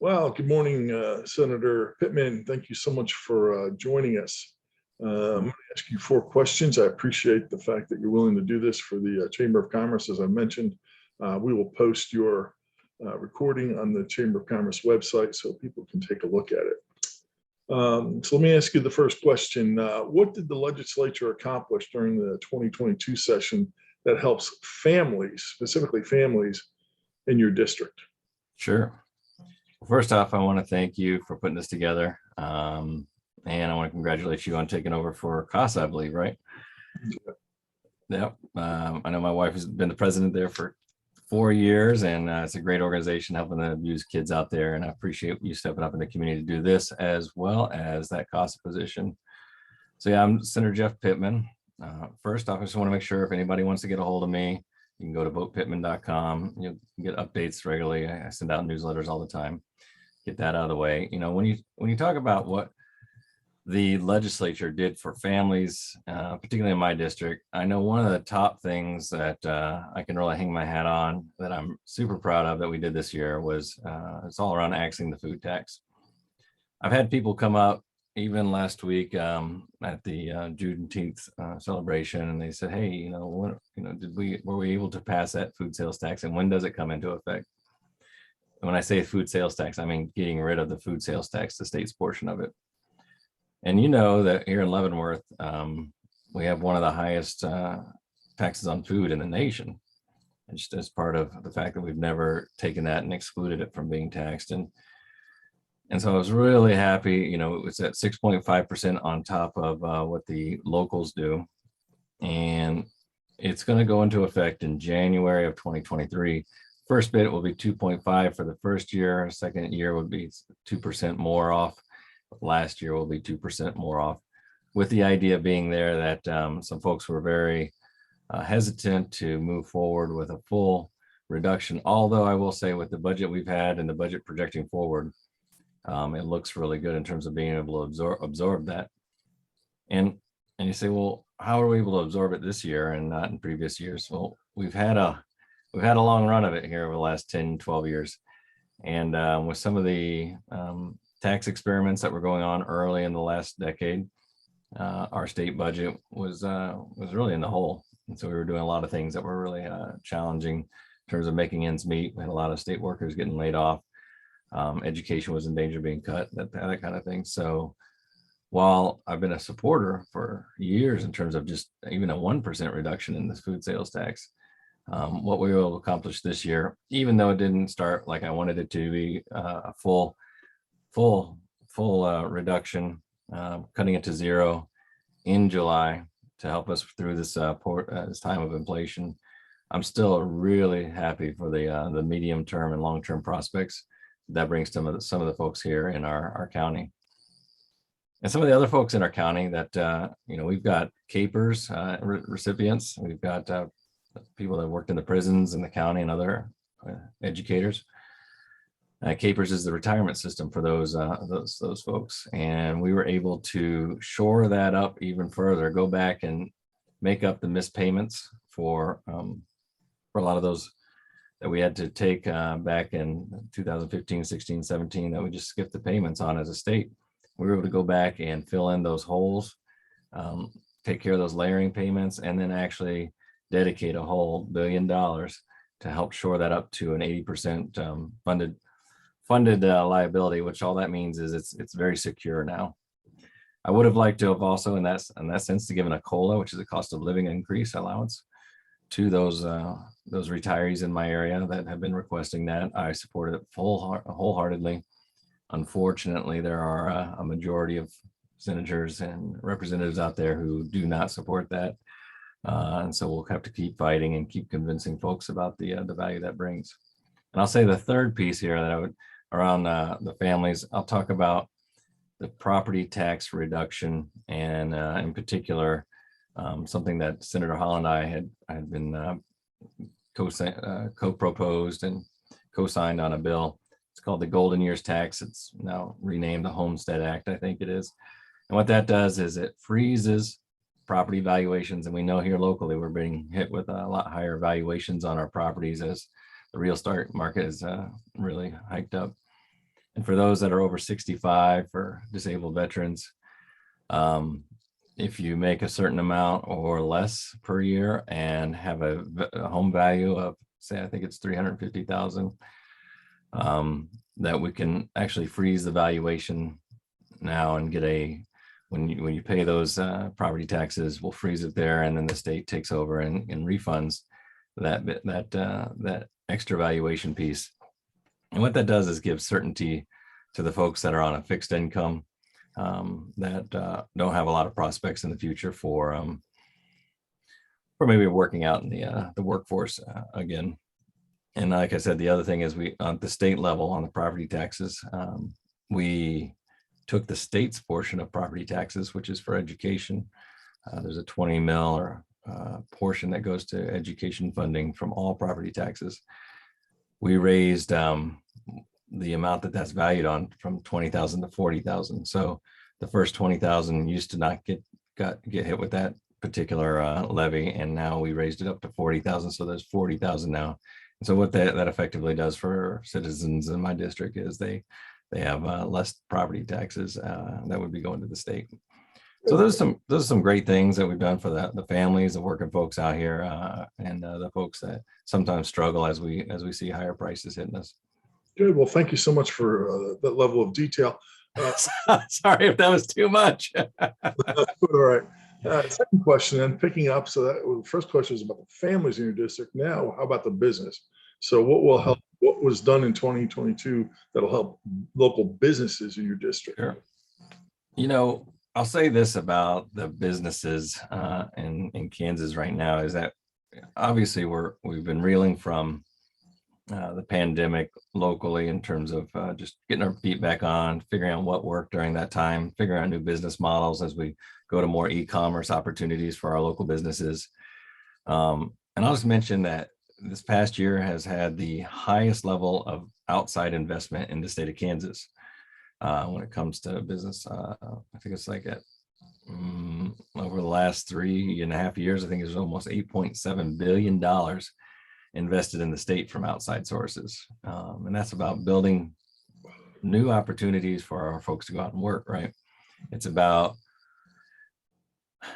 Well, good morning, Senator Pittman. Thank you so much for joining us. I'm going to ask you 4 questions. I appreciate the fact that you're willing to do this for the Chamber of Commerce. As I mentioned, we will post your recording on the Chamber of Commerce website so people can take a look at it. So let me ask you the first question. What did the legislature accomplish during the 2022 session that helps families, specifically families in your district? Sure. First off, I want to thank you for putting this together. And I want to congratulate you on taking over for CASA, I believe, right? Yep. I know my wife has been the president there for 4 years, and it's a great organization helping the abused kids out there. And I appreciate you stepping up in the community to do this as well as that CASA position. So yeah, I'm Senator Jeff Pittman. First off, I just want to make sure if anybody wants to get a hold of me, you can go to votepittman.com. You'll get updates regularly. I send out newsletters all the time. Get that out of the way. You know, when you talk about what the legislature did for families, particularly in my district, I know one of the top things that I can really hang my hat on that I'm super proud of that we did this year was it's all around axing the food tax. I've had people come up even last week at the Juneteenth celebration, and they said, "Hey, were we able to pass that food sales tax, and when does it come into effect?" And when I say food sales tax, I mean getting rid of the food sales tax, the state's portion of it. And you know that here in Leavenworth, we have one of the highest taxes on food in the nation. And just as part of the fact that we've never taken that and excluded it from being taxed. And so I was really happy, it was at 6.5% on top of what the locals do. And it's going to go into effect in January of 2023. First bit will be 2.5 for the first year. Second year would be 2% more off. Last year will be 2% more off, with the idea being there that some folks were very hesitant to move forward with a full reduction. Although I will say with the budget we've had and the budget projecting forward, it looks really good in terms of being able to absorb that. And you say, well, how are we able to absorb it this year and not in previous years? Well, we've had a long run of it here over the last 10, 12 years. And with some of the tax experiments that were going on early in the last decade, our state budget was really in the hole. And so we were doing a lot of things that were really challenging in terms of making ends meet. We had a lot of state workers getting laid off. Education was in danger of being cut, that kind of thing. So while I've been a supporter for years in terms of just even a 1% reduction in the food sales tax, what we were able to accomplish this year, even though it didn't start like I wanted it to be a full reduction, cutting it to zero in July to help us through this time of inflation. I'm still really happy for the medium term and long term prospects that brings some of the folks here in our county. And some of the other folks in our county that, we've got CAPERS recipients. We've got people that worked in the prisons in the county and other educators. CAPERS is the retirement system for those folks. And we were able to shore that up even further, go back and make up the missed payments for a lot of those that we had to take back in 2015, 16, 17, that we just skipped the payments on as a state. We were able to go back and fill in those holes, take care of those layering payments, and then actually dedicate a whole $1 billion to help shore that up to an 80% funded liability, which all that means is it's very secure now. I would have liked to have also in that sense to given a COLA, which is a cost of living increase allowance, to those retirees in my area that have been requesting that. I supported it wholeheartedly. Unfortunately, there are a majority of senators and representatives out there who do not support that. And so we'll have to keep fighting and keep convincing folks about the value that brings. And I'll say the third piece here that I would around the families, I'll talk about the property tax reduction, and in particular, something that Senator Hall and I had been co-proposed and co-signed on a bill. It's called the Golden Years Tax. It's now renamed the Homestead Act, I think it is. And what that does is it freezes property valuations. And we know here locally, we're being hit with a lot higher valuations on our properties as the real estate market is really hiked up. And for those that are over 65 for disabled veterans, if you make a certain amount or less per year and have a home value of, say, I think it's 350,000, that we can actually freeze the valuation now and get when you pay those property taxes, we'll freeze it there, and then the state takes over and refunds that extra valuation piece. And what that does is give certainty to the folks that are on a fixed income, that don't have a lot of prospects in the future for maybe working out in the workforce again. And like I said, the other thing is we, on the state level on the property taxes, we took the state's portion of property taxes, which is for education. There's a 20 mil or portion that goes to education funding from all property taxes. We raised the amount that's valued on from 20,000 to 40,000. So the first 20,000 used to not get hit with that particular levy, and now we raised it up to 40,000. So there's 40,000 now. And so what that effectively does for citizens in my district is they have less property taxes that would be going to the state. So those are some great things that we've done for the families, the working folks out here, and the folks that sometimes struggle as we see higher prices hitting us. Good. Well, thank you so much for that level of detail. Sorry if that was too much. All right. Second question, then picking up. So that first question is about the families in your district. Now, how about the business? So what will help? What was done in 2022 that'll help local businesses in your district? Sure. You know, I'll say this about the businesses in Kansas right now is that obviously we've been reeling from the pandemic locally in terms of just getting our feet back on, figuring out what worked during that time, figuring out new business models as we go to more e-commerce opportunities for our local businesses. And I'll just mention that this past year has had the highest level of outside investment in the state of Kansas when it comes to business. I think it's like at over the last 3.5 years, I think it's almost $8.7 billion invested in the state from outside sources. And that's about building new opportunities for our folks to go out and work, right? It's about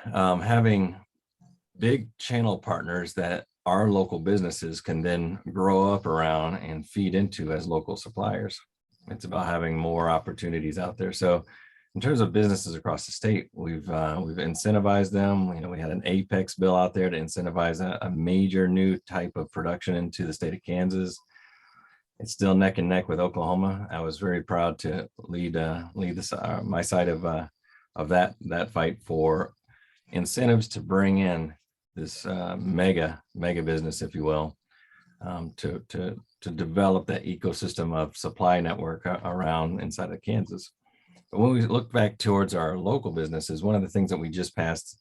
having big channel partners that our local businesses can then grow up around and feed into as local suppliers. It's about having more opportunities out there. So in terms of businesses across the state, we've incentivized them. You know, we had an Apex bill out there to incentivize a major new type of production into the state of Kansas. It's still neck and neck with Oklahoma. I was very proud to lead my side of that fight for incentives to bring in this mega business, if you will, to develop that ecosystem of supply network around inside of Kansas. But when we look back towards our local businesses, one of the things that we just passed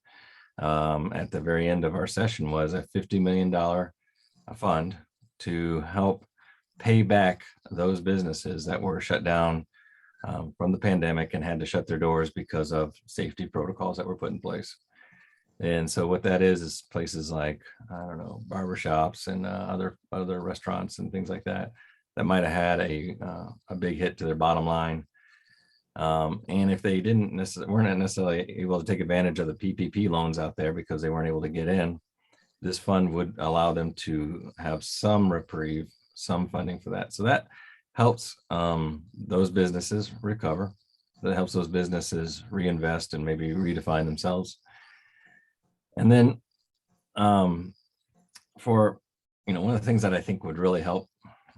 at the very end of our session was a $50 million fund to help pay back those businesses that were shut down from the pandemic and had to shut their doors because of safety protocols that were put in place. And so what that is places like, I don't know, barbershops and other restaurants and things like that might have had a big hit to their bottom line. And if they weren't necessarily able to take advantage of the PPP loans out there because they weren't able to get in, this fund would allow them to have some reprieve, some funding for that. So that helps those businesses recover. That helps those businesses reinvest and maybe redefine themselves. And then for, one of the things that I think would really help,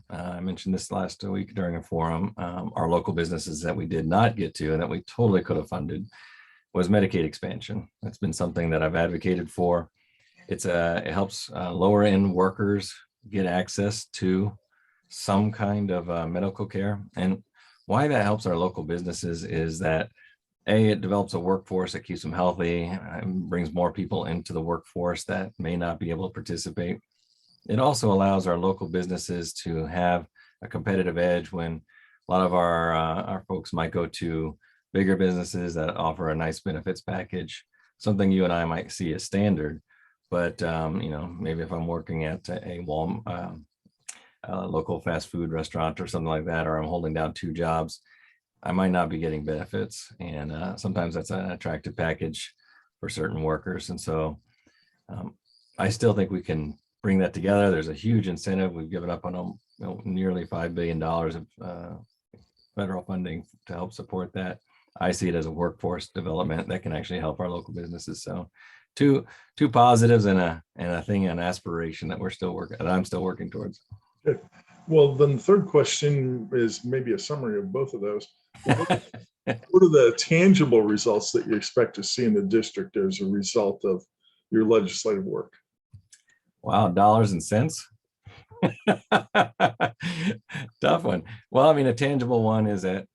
I mentioned this last week during a forum, our local businesses that we did not get to and that we totally could have funded was Medicaid expansion. That's been something that I've advocated for. It helps lower end workers get access to some kind of medical care. And why that helps our local businesses is that it develops a workforce that keeps them healthy and brings more people into the workforce that may not be able to participate. It also allows our local businesses to have a competitive edge when a lot of our folks might go to bigger businesses that offer a nice benefits package, something you and I might see as standard. But maybe if I'm working at a a local fast food restaurant or something like that, or I'm holding down 2 jobs, I might not be getting benefits. And sometimes that's an attractive package for certain workers. And so I still think we can bring that together. There's a huge incentive. We've given up on nearly $5 billion of federal funding to help support that. I see it as a workforce development that can actually help our local businesses. So two positives and a thing, an aspiration that I'm still working towards. Good. Well, then the third question is maybe a summary of both of those. What are the tangible results that you expect to see in the district as a result of your legislative work? Wow, dollars and cents. Tough one. Well, I mean, a tangible one is that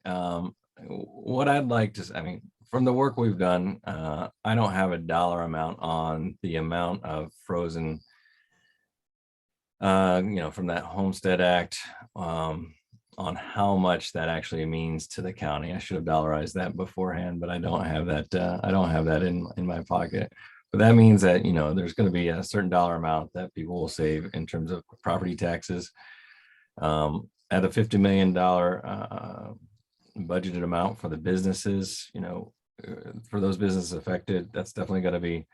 what I'd like to, I mean, from the work we've done, I don't have a dollar amount on the amount of frozen, from that Homestead Act, on how much that actually means to the county. I should have dollarized that beforehand, but I don't have that. I don't have that in my pocket. But that means that, there's going to be a certain dollar amount that people will save in terms of property taxes. At a $50 million budgeted amount for the businesses, for those businesses affected, that's definitely going to be,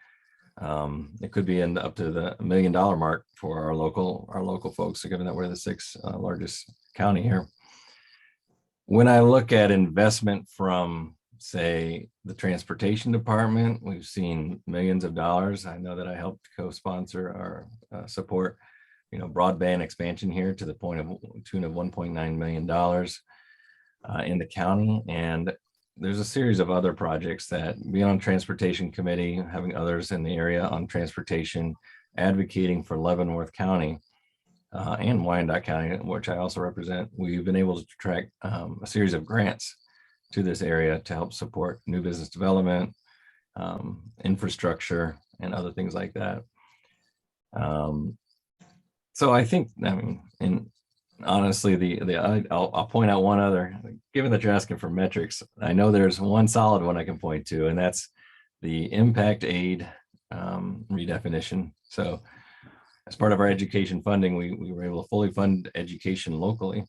it could be up to the $1 million mark for our local folks, given that we're the 6th largest county here. When I look at investment from, say, the transportation department, we've seen millions of dollars. I know that I helped co-sponsor or support, broadband expansion here to the tune of $1.9 million in the county. And there's a series of other projects that, being on transportation committee, having others in the area on transportation, advocating for Leavenworth County and Wyandotte County, which I also represent, we've been able to track a series of grants to this area to help support new business development, infrastructure, and other things like that. So I think, and honestly, I'll point out one other, given that you're asking for metrics, I know there's one solid one I can point to, and that's the impact aid redefinition. So as part of our education funding, we were able to fully fund education locally.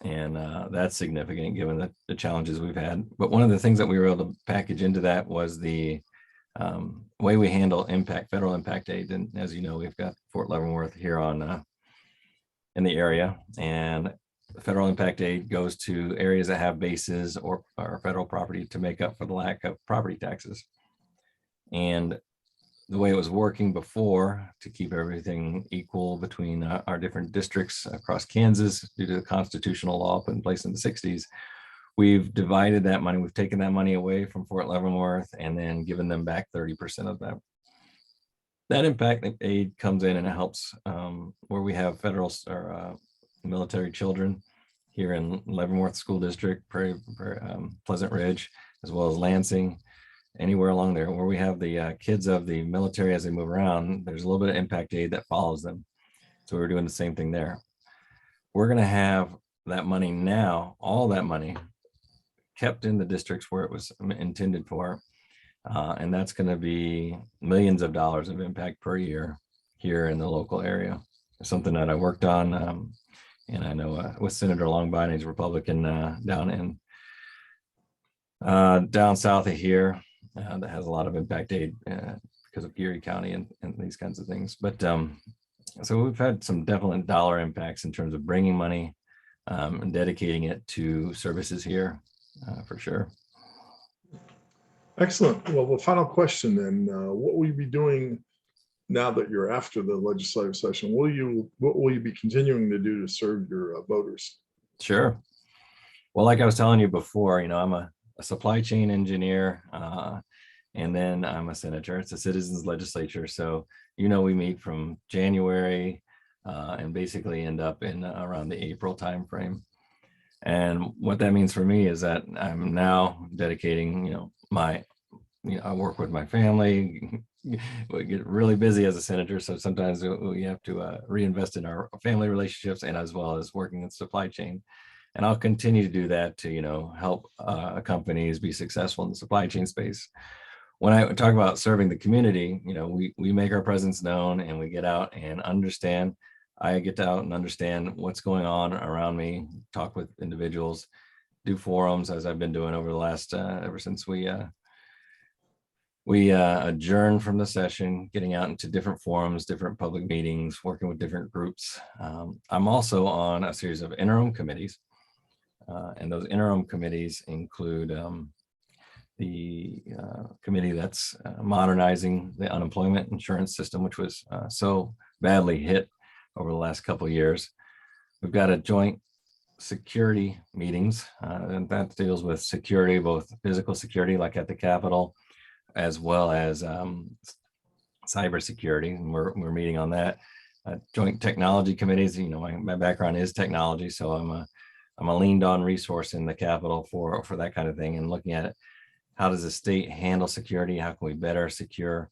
And that's significant given the challenges we've had. But one of the things that we were able to package into that was the way we handle federal impact aid. And as you know, we've got Fort Leavenworth here in the area, and federal impact aid goes to areas that have bases or federal property to make up for the lack of property taxes. And the way it was working before, to keep everything equal between our different districts across Kansas due to the constitutional law put in place in the 60s, we've divided that money. We've taken that money away from Fort Leavenworth and then given them back 30% of that. That impact aid comes in and it helps where we have federal or military children here in Leavenworth School District, Pleasant Ridge, as well as Lansing, anywhere along there where we have the kids of the military as they move around. There's a little bit of impact aid that follows them. So we're doing the same thing there. We're going to have that money now, all that money kept in the districts where it was intended for. And that's going to be millions of dollars of impact per year here in the local area. It's something that I worked on. And I know with Senator Longbine, he's Republican down south of here, that has a lot of impact aid because of Geary County and these kinds of things. But so we've had some definite dollar impacts in terms of bringing money and dedicating it to services here for sure. Excellent. Well, the final question then, what will you be doing now that you're after the legislative session? What will you be continuing to do to serve your voters? Sure. Well, like I was telling you before, I'm a supply chain engineer, and then I'm a senator. It's a citizens legislature. So, we meet from January and basically end up in around the April timeframe. And what that means for me is that I'm now dedicating, I work with my family. We get really busy as a senator, so sometimes we have to reinvest in our family relationships and as well as working in supply chain. And I'll continue to do that to, help companies be successful in the supply chain space. When I talk about serving the community, we make our presence known and we get out and understand I get to out and understand what's going on around me, talk with individuals, do forums as I've been doing over the last, ever since we adjourned from the session, getting out into different forums, different public meetings, working with different groups. I'm also on a series of interim committees. And those interim committees include the committee that's modernizing the unemployment insurance system, which was so badly hit over the last couple of years. We've got a joint security meetings, and that deals with security, both physical security, like at the Capitol, as well as cybersecurity, and we're meeting on that. Joint technology committees. You know, my background is technology, so I'm a leaned on resource in the Capitol for that kind of thing, and looking at it. How does the state handle security? How can we better secure,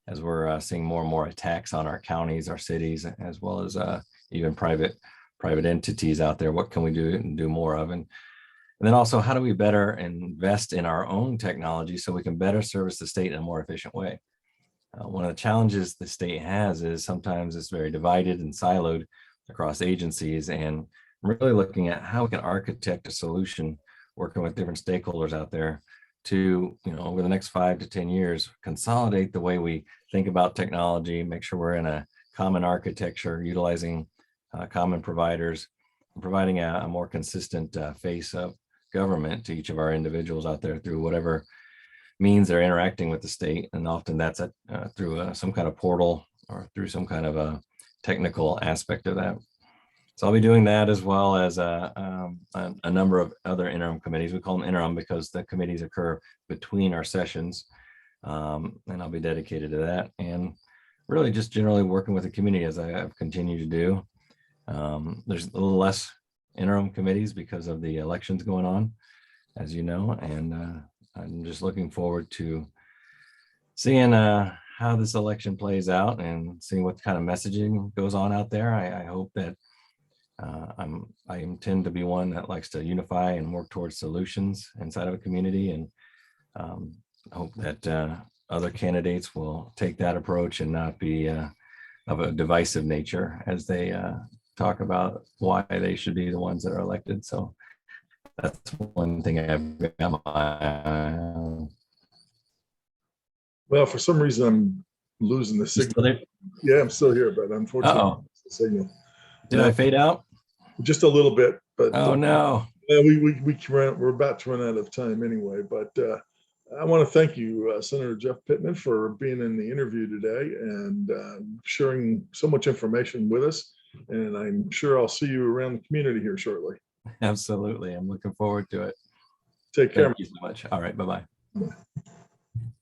as we're seeing more and more attacks on our counties, our cities, as well as even private entities out there? What can we do and do more of? And then also, how do we better invest in our own technology so we can better service the state in a more efficient way? One of the challenges the state has is sometimes it's very divided and siloed across agencies, and really looking at how we can architect a solution, working with different stakeholders out there to, you know, over the next 5 to 10 years, consolidate the way we think about technology, make sure we're in a common architecture, utilizing common providers, and providing a more consistent face of government to each of our individuals out there through whatever means they're interacting with the state. And often that's through some kind of portal or through some kind of a technical aspect of that. So I'll be doing that, as well as a number of other interim committees. We call them interim because the committees occur between our sessions. And I'll be dedicated to that, and really just generally working with the community as I've continued to do. There's a little less interim committees because of the elections going on, as you know, and I'm just looking forward to seeing how this election plays out and seeing what kind of messaging goes on out there. I hope that I intend to be one that likes to unify and work towards solutions inside of a community, and I hope that other candidates will take that approach and not be of a divisive nature as they talk about why they should be the ones that are elected. So that's one thing I've got my eye on. Well, for some reason, I'm losing the You still signal. there? Yeah, I'm still here, but unfortunately, it's the signal. Did I fade out? Just a little bit, but Oh no. we're about to run out of time anyway. But I want to thank you, Senator Jeff Pittman, for being in the interview today and sharing so much information with us. And I'm sure I'll see you around the community here shortly. Absolutely. I'm looking forward to it. Take care. Thank you so much. All right. Bye-bye.